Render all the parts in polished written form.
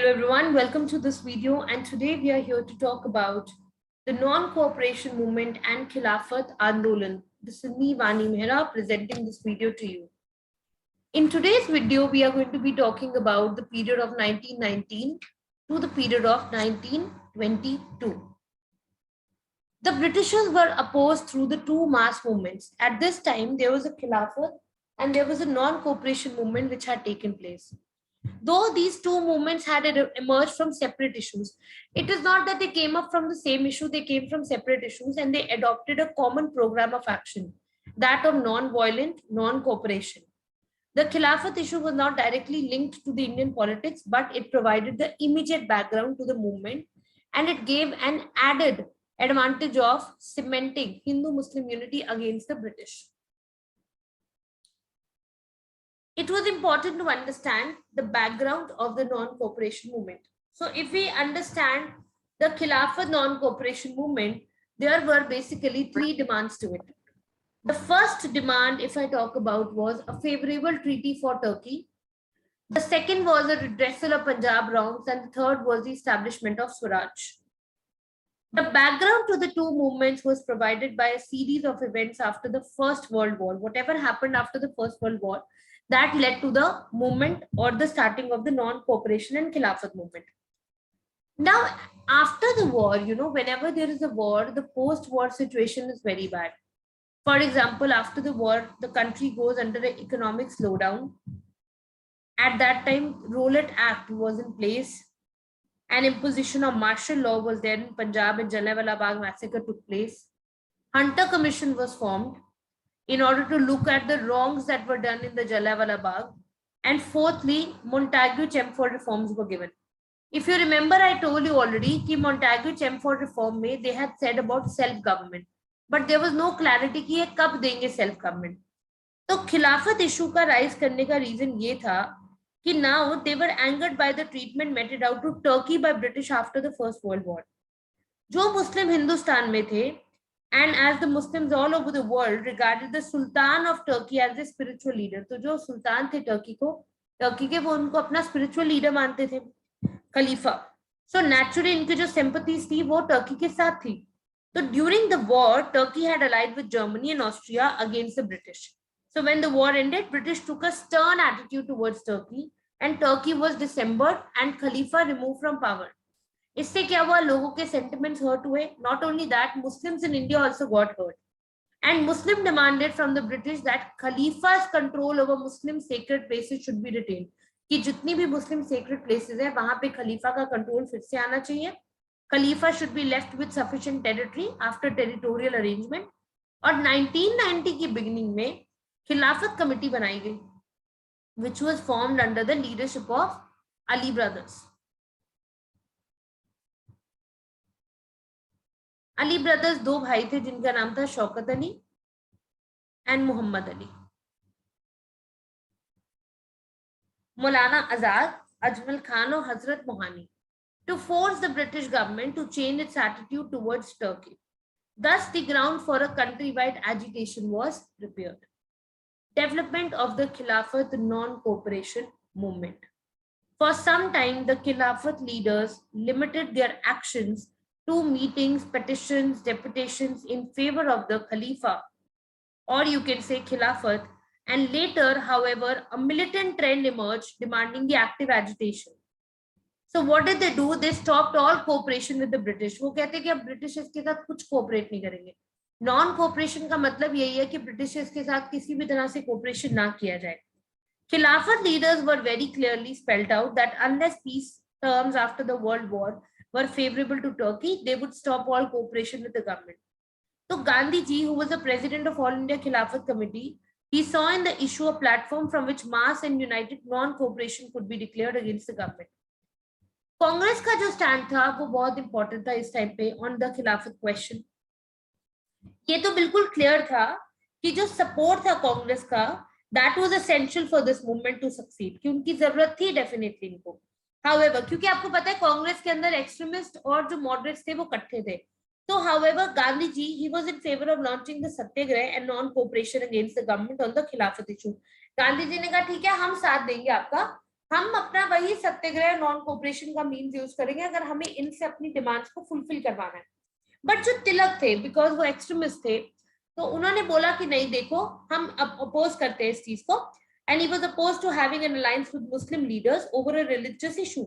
Hello everyone, welcome to this video, and today we are here to talk about the non-cooperation movement and Khilafat Andolan. This is me, Vani Mehra, presenting this video to you. In today's video, we are going to be talking about the period of 1919 to the period of 1922. The Britishers were opposed through the two mass movements. At this time, there was a Khilafat and there was a non-cooperation movement which had taken place. Though these two movements had emerged from separate issues, it is not that they came up from the same issue, they came from separate issues and they adopted a common program of action, that of non-violent, non-cooperation. The Khilafat issue was not directly linked to the Indian politics, but it provided the immediate background to the movement and it gave an added advantage of cementing Hindu-Muslim unity against the British. It was important to understand the background of the non-cooperation movement. So if we understand the Khilafat non-cooperation movement, there were basically three demands to it. The first demand, if I talk about, was a favorable treaty for Turkey. The second was a redressal of Punjab wrongs, and the third was the establishment of Swaraj. The background to the two movements was provided by a series of events after the First World War. Whatever happened after the First World War, that led to the movement or the starting of the non-cooperation and Khilafat movement. Now, after the war, whenever there is a war, the post-war situation is very bad. For example, after the war, the country goes under an economic slowdown. At that time, Rowlatt Act was in place. An imposition of martial law was there in Punjab and Jallianwala Bagh massacre took place. Hunter Commission was formed in order to look at the wrongs that were done in the Jallianwala Bagh. And fourthly, Montagu-Chelmsford reforms were given. If you remember, I told you already that Montagu-Chelmsford reform mein they had said about self-government, but there was no clarity कि ये कब देंगे self-government. तो खिलाफत issue का rise करने का reason ये था कि now they were angered by the treatment meted out to Turkey by British after the First World War. जो मुस्लिम हिंदुस्तान में थे, and as the Muslims all over the world regarded the Sultan of Turkey as the spiritual leader, तो जो सुल्तान थे Turkey के वो उनको अपना spiritual leader मानते थे, खलीफा. So naturally इनकी जो sympathies थी वो टर्की के साथ थी. So during the war, Turkey had allied with Germany and Austria against the British. So when the war ended, British took a stern attitude towards Turkey and Turkey was dismembered and Khalifa removed from power. इससे क्या हुआ, लोगों के sentiments hurt हुए. Not only that, Muslims in India also got hurt. And Muslim demanded from the British that Khalifa's control over Muslim sacred places should be retained. कि जितनी भी Muslim sacred places है, वहां पे खलीफा का control फिर से आना चाहिए. Khalifa should be left with sufficient territory after territorial arrangement. और 1990 की beginning में खिलाफत कमेटी बनाई गई, which was formed under the leadership of Ali brothers. Ali brothers दो भाई थे जिनका नाम था शौकत अली एंड मोहम्मद अली. मौलाना आजाद, अजमल खान और हजरत Mohani to force the British government to change its attitude towards Turkey. Thus, the ground for a countrywide agitation was prepared. Development of the Khilafat non-cooperation movement. For some time, the Khilafat leaders limited their actions to meetings, petitions, deputations in favor of the Khalifa, or you can say Khilafat, and later, however, a militant trend emerged demanding the active agitation. So what did they do? They stopped all cooperation with the British. वो कहते कि अब British इसके साथ कुछ cooperate नहीं करेंगे. Non-cooperation का मतलब यही है कि British के साथ किसी भी तरह से cooperation ना किया जाए. Khilafat leaders were very clearly spelled out that unless peace terms after the World War were favorable to Turkey, they would stop all cooperation with the government. So Gandhi ji, who was the president of All India Khilafat Committee, he saw in the issue a platform from which mass and united non-cooperation could be declared against the government. Congress का जो stand था वो बहुत important था इस time पे on the खिलाफत question. ये तो बिल्कुल क्लियर था कि जो सपोर्ट था कांग्रेस का, that was essential for this movement to succeed, कि उनकी जरूरत थी डेफिनेटली इनको. However, क्योंकि आपको पता है कांग्रेस के अंदर एक्सट्रीमिस्ट और जो मॉडरेट्स थे वो इकट्ठे थे. So, however, Gandhi ji, he was in favor of launching the Satyagraha and non-cooperation against the government on the Khilafat issue. Gandhi जी ने कहा ठीक है हम साथ देंगे आपका, हम अपना वही सत्याग्रह नॉन कोऑपरेशन का मीन्स यूज करेंगे अगर हमें इनसे अपनी डिमांड्स को फुलफिल करवाना है। बट जो तिलक थे, बिकॉज वो एक्सट्रीमिस्ट थे, तो उन्होंने बोला कि नहीं देखो, हम अपोज करते हैं इस चीज को। And he was oppose to having an alliance with Muslim leaders over a religious issue.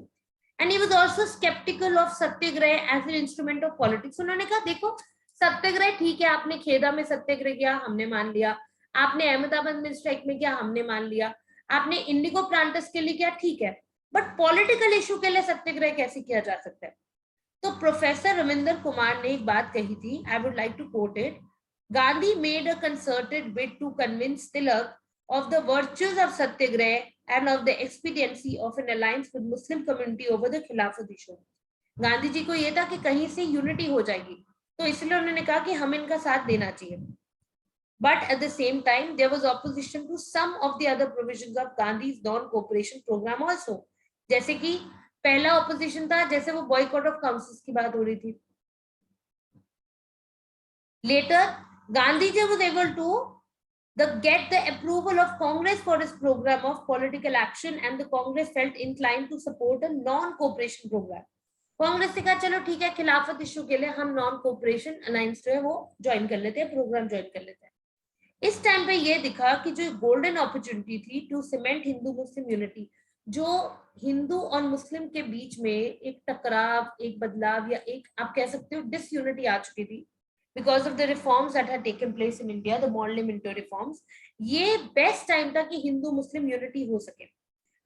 And he was also sceptical of satyagraha as an instrument of politics. उन्होंने कहा देखो, सत्याग्रह ठीक है, आपने खेदा में सत्याग्रह किया, हमने मान लिया। आपने अहमदाबाद में स्ट्राइक में किया, हमने मान लिया। आपने इंडिगो प्लांटर्स के लिए किया, ठीक है। बट पॉलिटिकल इशू के लिए सत्याग्रह कैसे किया जा सकता है? तो प्रोफेसर रविंद्र कुमार ने एक बात कही थी, I would like to quote it. Gandhi made a concerted bid to convince Tilak of the virtues of satyagrah and of the expediency of an alliance with Muslim community over the Khilafat issue. Gandhi ji को ये था कि कहीं से unity हो जाएगी, तो इसलिए उन्होंने कहा कि हमें इनका साथ देना चाहिए। But at the same time, there was opposition to some of the other provisions of Gandhi's non-cooperation program also. जैसे कि पहला ऑपोजिशन था, जैसे वो बॉयकॉट ऑफ काउंसिल्स की बात हो रही थी। Later, Gandhiji was able to get the approval of Congress for his program of political action, and the Congress felt inclined to support a non-cooperation program. Congress ने कहा चलो ठीक है, खिलाफत इशू के लिए हम नॉन कोऑपरेशन अलायंस जो है वो ज्वाइन कर लेते हैं, प्रोग्राम ज्वाइन कर लेते हैं। इस टाइम पे ये दिखा कि जो गोल्डन अपॉर्चुनिटी थी to cement Hindu Muslim unity, जो हिंदू और मुस्लिम के बीच में एक टकराव, एक बदलाव, या एक आप कह सकते हो डिसयूनिटी आ चुकी थी because of the reforms that had taken place in India, the Morley Minto reforms, ये बेस्ट टाइम था कि हिंदू मुस्लिम यूनिटी हो सके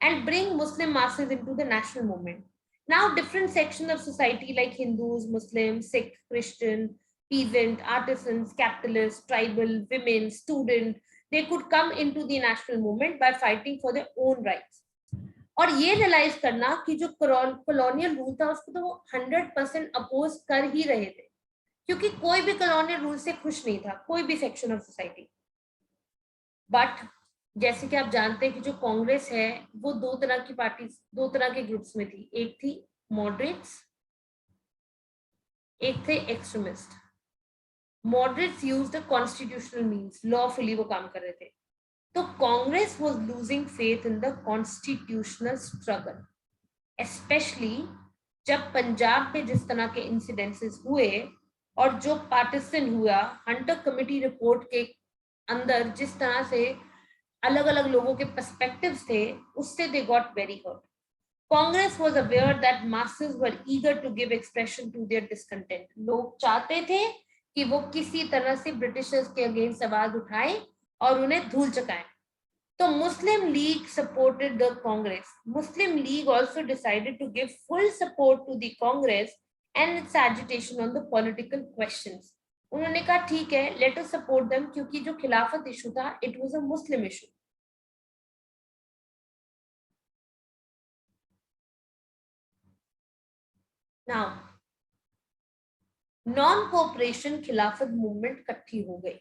and bring Muslim masses into the national movement. Now different sections of society like Hindus, Muslims, Sikh, Christian, peasant, artisans, capitalists, tribal, women, student, they could come into the national movement by fighting for their own rights. और ये realise करना कि जो colonial rule था उसको तो वो 100% oppose कर ही रहे थे, क्योंकि कोई भी कॉलोनियल रूल से खुश नहीं था, कोई भी सेक्शन ऑफ सोसाइटी। बट जैसे कि आप जानते हैं कि जो कांग्रेस है वो दो तरह की पार्टी, दो तरह के ग्रुप्स में थी। एक थी मॉडरेट्स, एक थे extremist. Moderates use the constitutional means, lawfully वो काम कर रहे थे। तो Congress was losing faith in the constitutional struggle, specially जब पंजाब में जिस तरह के इंसिडेंसेस हुए और जो पार्टीशन हुआ, हंटर कमेटी रिपोर्ट के अंदर जिस तरह से अलग अलग लोगों के पर्सपेक्टिव्स थे, उससे they got very hurt. Congress was aware that masses were eager to give expression to their discontent. लोग चाहते थे कि वो किसी तरह से ब्रिटिशर्स के अगेंस्ट आवाज उठाएं और उन्हें धूल चकाएं। So Muslim League supported the Congress. Muslim League also decided to give full support to the Congress and its agitation on the political questions. उन्होंने कहा ठीक है, let us support them, क्योंकि जो खिलाफत इशू था, it was a Muslim issue. Now, non-cooperation खिलाफत movement इकट्ठी हो गई।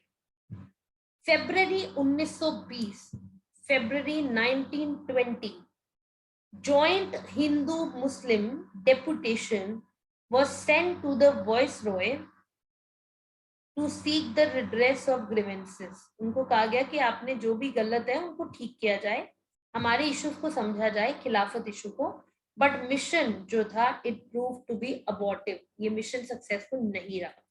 February 1920, February 1920, joint Hindu-Muslim deputation was sent to the Viceroy to seek the redress of grievances. उनको कहा गया कि आपने जो भी गलत है उनको ठीक किया जाए, हमारे इश्यूज को समझा जाए, खिलाफत इशू को। बट मिशन जो था, इट प्रूव टू बी अबॉर्टिव, ये मिशन सक्सेसफुल नहीं रहा।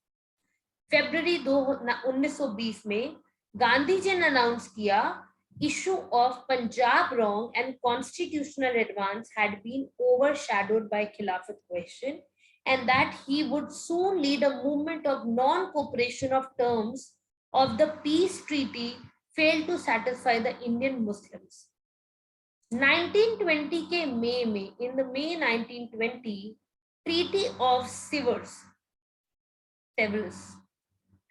February 1920 में गांधी जी ने अनाउंस किया, issue of Punjab wrong and constitutional advance had been overshadowed by Khilafat question, and that he would soon lead a movement of non-cooperation of terms of the peace treaty failed to satisfy the Indian Muslims. 1920 के मई में, in the May 1920, Treaty of Sevres,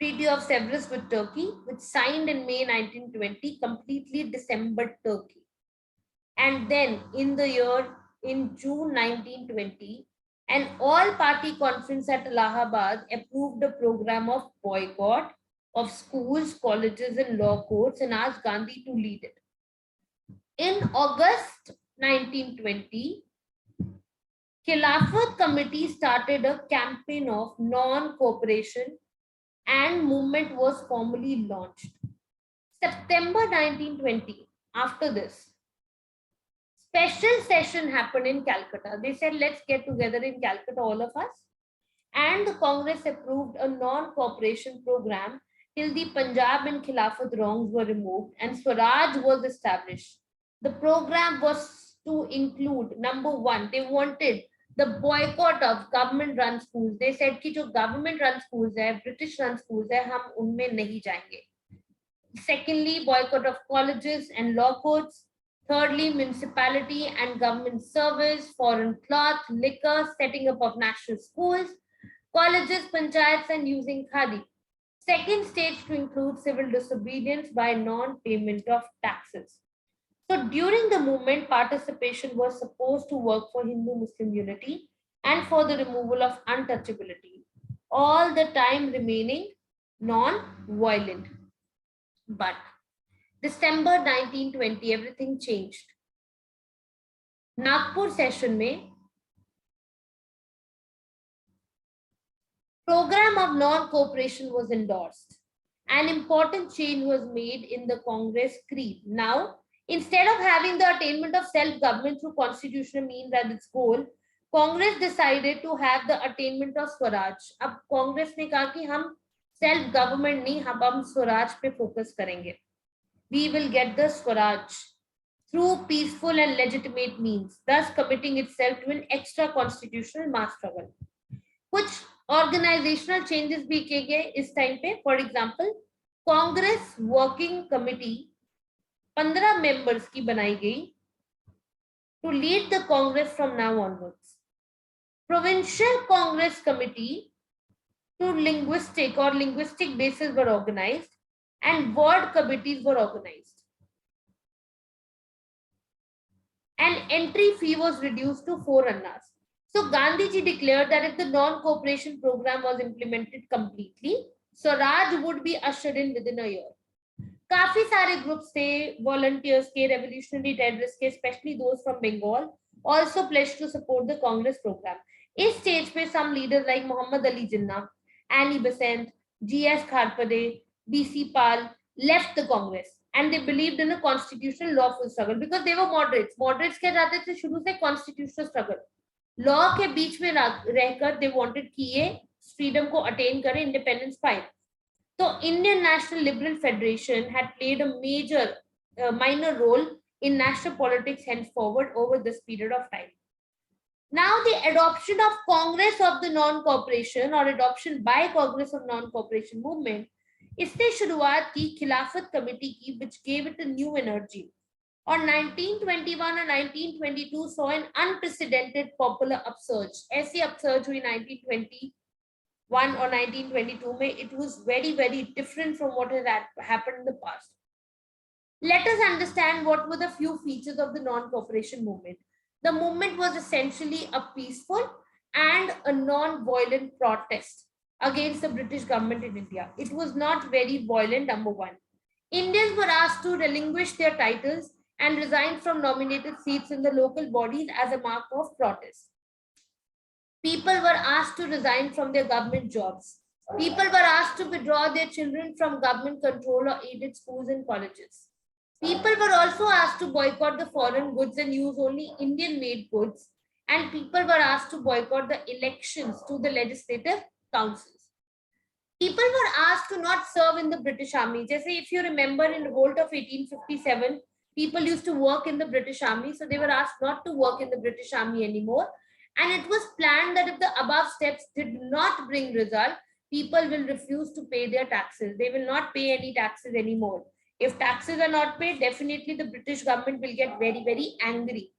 Treaty of Sevres with Turkey, which signed in May 1920, completely dismembered Turkey. And then in June 1920, an all-party conference at Allahabad approved a program of boycott of schools, colleges, and law courts and asked Gandhi to lead it. In August 1920, Khilafat Committee started a campaign of non-cooperation and movement was formally launched. September 1920, after this, special session happened in Calcutta. They said, let's get together in Calcutta, all of us. And the Congress approved a non-cooperation program till the Punjab and Khilafat wrongs were removed and Swaraj was established. The program was to include, number one, they wanted the boycott of government-run schools. They said कि जो government-run schools है, British-run schools है, हम उनमें नहीं जाएंगे. Secondly, boycott of colleges and law courts. Thirdly, municipality and government service, foreign cloth, liquor, setting up of national schools, colleges, panchayats, and using khadi. Second stage to include civil disobedience by non-payment of taxes. So during the movement, participation was supposed to work for Hindu-Muslim unity and for the removal of untouchability, all the time remaining non-violent. But December 1920, everything changed. Nagpur session में program of non-cooperation was endorsed. An important change was made in the Congress creed. Now, instead of having the attainment of self-government through constitutional means as its goal, Congress decided to have the attainment of Swaraj. अब Congress ने कहा कि हम self-government नहीं, हम Swaraj पे focus करेंगे. We will get the Swaraj through peaceful and legitimate means, thus committing itself to an extra constitutional mass struggle. कुछ organizational changes भी किए गए इस टाइम पे. For example, Congress Working Committee 15 members की बनाई गई to lead the Congress from now onwards. Provincial Congress Committee to linguistic basis were organized and ward committees were organized. An entry fee was reduced to 4 annas. So Gandhiji declared that if the non-cooperation program was implemented completely, Swaraj would be ushered in within a year. काफी सारे groups थे, volunteers के, revolutionary terrorists के, especially those from Bengal, also pledged to support the Congress program. इस stage पे some leaders like Muhammad Ali Jinnah, Annie Besant, G.S. Kharpade, B.C. Pal left the Congress and they believed in a constitutional lawful struggle because they were moderates. Moderates क्या चाहते थे शुरू से constitutional struggle. Law के बीच में रहकर they wanted कि ये freedom को attain करे, independence पाए. So Indian National Liberal Federation had played a minor role in national politics henceforward over this period of time. Now the adoption of Congress of the Non-Cooperation or adoption by Congress of Non-Cooperation movement, इसने शुरुआत की खिलाफत committee की, which gave it a new energy. और 1921 और 1922 saw an unprecedented popular upsurge. ऐसी upsurge हुई 1921 or 1922 में. It was very, very different from what had happened in the past. Let us understand what were the few features of the non-cooperation movement. The movement was essentially a peaceful and a non-violent protest against the British government in India. It was not very violent, number one. Indians were asked to relinquish their titles and resign from nominated seats in the local bodies as a mark of protest. People were asked to resign from their government jobs. People were asked to withdraw their children from government control or aided schools and colleges. People were also asked to boycott the foreign goods and use only Indian-made goods. And people were asked to boycott the elections to the legislative councils. People were asked to not serve in the British Army. Just if you remember in the revolt of 1857, people used to work in the British Army. So they were asked not to work in the British Army anymore. And it was planned that if the above steps did not bring result, people will refuse to pay their taxes. They will not pay any taxes anymore. If taxes are not paid, definitely the British government will get very, very angry.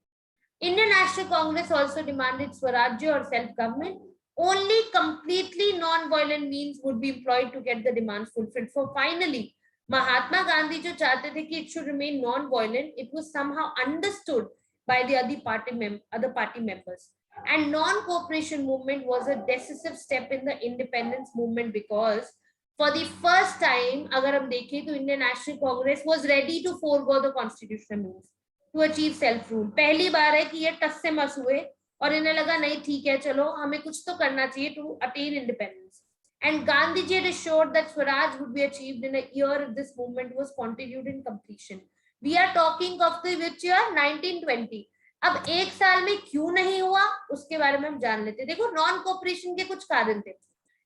Indian National Congress also demanded Swarajya or self-government. Only completely non-violent means would be employed to get the demands fulfilled. So finally, Mahatma Gandhi jo चाहते थे कि it should remain non-violent, it was somehow understood by the other party members. And non-cooperation movement was a decisive step in the independence movement because for the first time, अगर हम देखें तो Indian National Congress was ready to forego the constitutional means to achieve self-rule. पहली बार है कि ये टस से मस हुए और इन्हें लगा नहीं ठीक है चलो हमें कुछ तो करना चाहिए to attain independence. And Gandhiji had assured that Swaraj would be achieved in a year if this movement was continued in completion. We are talking of the which year? 1920. अब एक साल में क्यों नहीं हुआ उसके बारे में हम जान लेते हैं। देखो, नॉन कोऑपरेशन के कुछ कारण थे।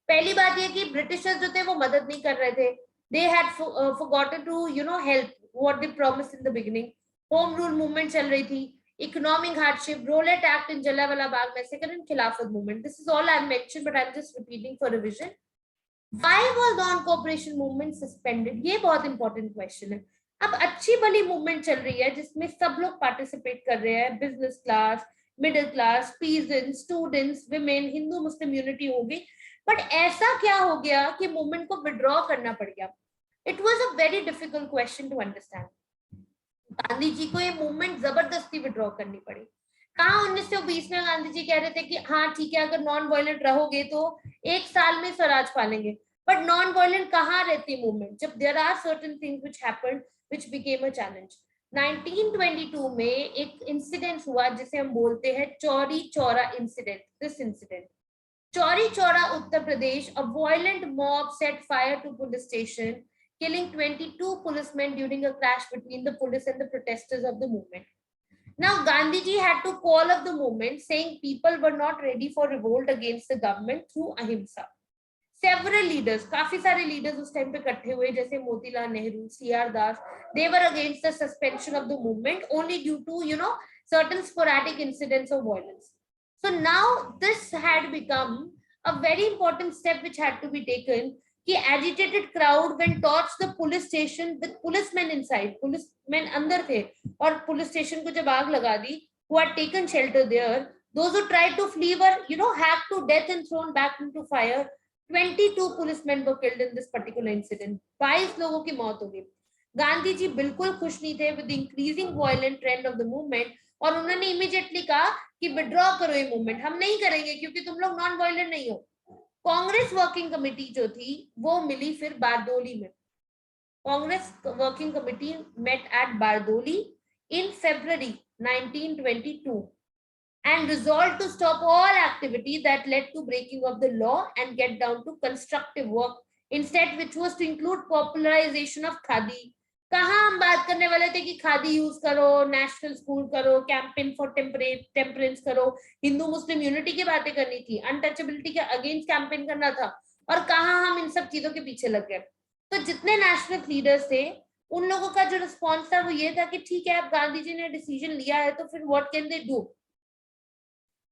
पहली बात ये कि ब्रिटिशर्स जो थे वो मदद नहीं कर रहे थे। They had forgotten to help what they promised in the beginning. Home rule movement चल रही थी, economic hardship, Rowlatt Act in Jallianwala Bagh massacre and Khilafat movement. This is all I have mentioned, but I am just repeating for revision. Why was non cooperation movement suspended? ये बहुत important question है। अब अच्छी भली movement चल रही है जिसमें सब लोग पार्टिसिपेट कर रहे हैं, business class, middle class, peasants, students, women, Hindu Muslim unity होगी, बट ऐसा क्या हो गया कि मूवमेंट को विड्रॉ करना पड़ गया? It was a very difficult question to understand. Gandhi ji को ये मूवमेंट जबरदस्ती विड्रॉ करनी पड़ी। कहा 1920 में गांधी जी कह रहे थे कि हाँ ठीक है, अगर नॉन वायलेंट रहोगे तो एक साल में स्वराज पालेंगे, बट नॉन वायलेंट कहाँ रहती मूवमेंट जब there are certain things which happened which became a challenge. 1922 में एक इंसिडेंट हुआ जिसे हम बोलते हैं Chauri Chaura incident. This incident, Chauri Chaura, Uttar Pradesh, a violent mob set fire to police station, killing 22 policemen during a clash between the police and the protesters of the movement. Now, Gandhiji had to call up the movement, saying people were not ready for revolt against the government through ahimsa. Several leaders, काफी सारे leaders उस time पे इकट्ठे हुए, जैसे Motilal Nehru, CR Das, they were against the suspension of the movement only due to certain sporadic incidents of violence. So now this had become a very important step which had to be taken. कि agitated crowd when torched the police station with policemen inside, policemen अंदर थे, और police station को जब आग लगा दी, who had taken shelter there, those who tried to flee were hacked to death and thrown back into fire. 22 policemen were killed in this particular incident. 22 लोगों की मौत हो गई। गांधी जी बिल्कुल खुश नहीं थे with the increasing violent trend of the movement, और उन्होंने इमीडिएटली कहा कि विड्रॉ करो ये मूवमेंट, हम नहीं करेंगे क्योंकि तुम लोग नॉन वायलेंट नहीं हो। कांग्रेस वर्किंग कमेटी जो थी वो मिली फिर बारदोली में। Congress working committee met at Bardoli in February 1922 and resolved to stop all activity that led to breaking of the law and get down to constructive work instead, which was to include popularization of khadi. कहाँ हम बात करने वाले थे कि khadi use करो, national school करो, campaign for temperance करो, हिंदू मुस्लिम यूनिटी की बातें करनी थी, अनटचेबिलिटी के अगेंस्ट कैंपेन करना था, और कहाँ हम इन सब चीजों के पीछे लग गए। तो जितने नेशनल लीडर्स थे उन लोगों का जो रिस्पॉन्स था वो ये था कि ठीक है, अब गांधी जी ने डिसीजन लिया है तो फिर व्हाट कैन दे डू।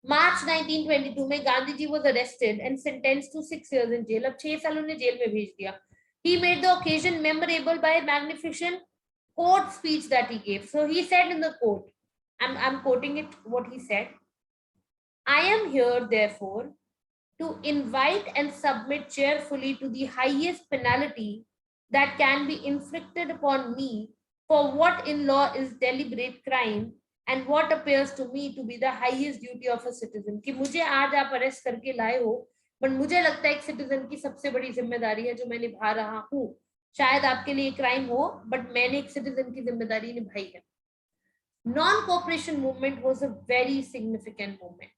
मार्च 1922 में Gandhi ji was arrested and sentenced to 6 years in jail. अब 6 साल उन्हें जेल में भेज दिया। He made the occasion memorable by a magnificent court speech that he gave. So he said in the court, I'm quoting it, what he said. I am here, therefore, to invite and submit cheerfully to the highest penalty that can be inflicted upon me for what in law is deliberate crime and what appears to me to be the highest duty of a citizen. कि मुझे आज आप arrest करके लाए हो, पर मुझे लगता है एक सिटीजन की सबसे बड़ी जिम्मेदारी है जो मैं निभा रहा हूँ। शायद आपके लिए क्राइम हो, बट मैंने एक सिटीजन की जिम्मेदारी निभाई है। Non cooperation movement was a very significant movement.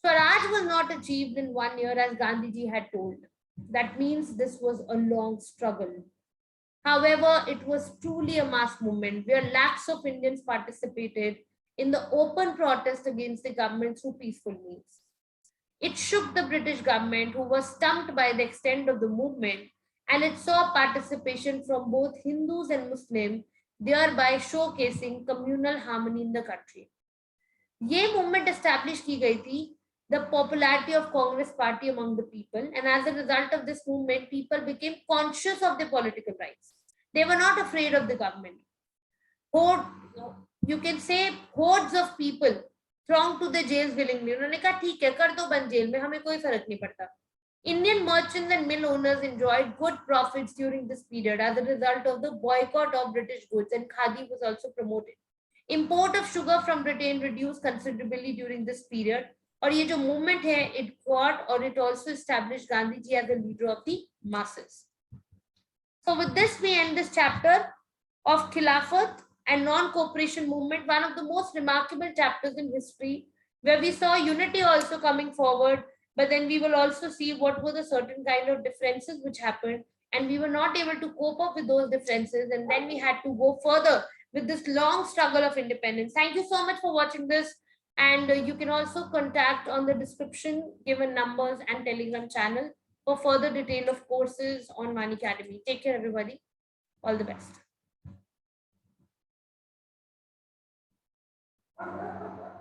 Swaraj was not achieved in 1 year as Gandhiji had told. That means this was a long struggle. However, it was truly a mass movement where lakhs of Indians participated in the open protest against the government through peaceful means. It shook the British government, who was stumped by the extent of the movement, and it saw participation from both Hindus and Muslims, thereby showcasing communal harmony in the country. ये movement establish की गई थी the popularity of Congress party among the people, and as a result of this movement, people became conscious of their political rights. They were not afraid of the government. You can say hordes of people thronged to the jails willingly. उन्होंने कहा ठीक है, कर दो बंद jail में, हमें कोई फर्क नहीं पड़ता. Indian merchants and mill owners enjoyed good profits during this period as a result of the boycott of British goods, and khadi was also promoted. Import of sugar from Britain reduced considerably during this period. और ये जो movement है, it got or it also established Gandhi ji as a leader of the masses. So with this we end this chapter of Khilafat and non-cooperation movement, one of the most remarkable chapters in history, where we saw unity also coming forward, but then we will also see what were the certain kind of differences which happened, and we were not able to cope up with those differences, and then we had to go further with this long struggle of independence. Thank you so much for watching this. And you can also contact on the description given numbers and Telegram channel for further detail of courses on One Academy. Take care, everybody. All the best.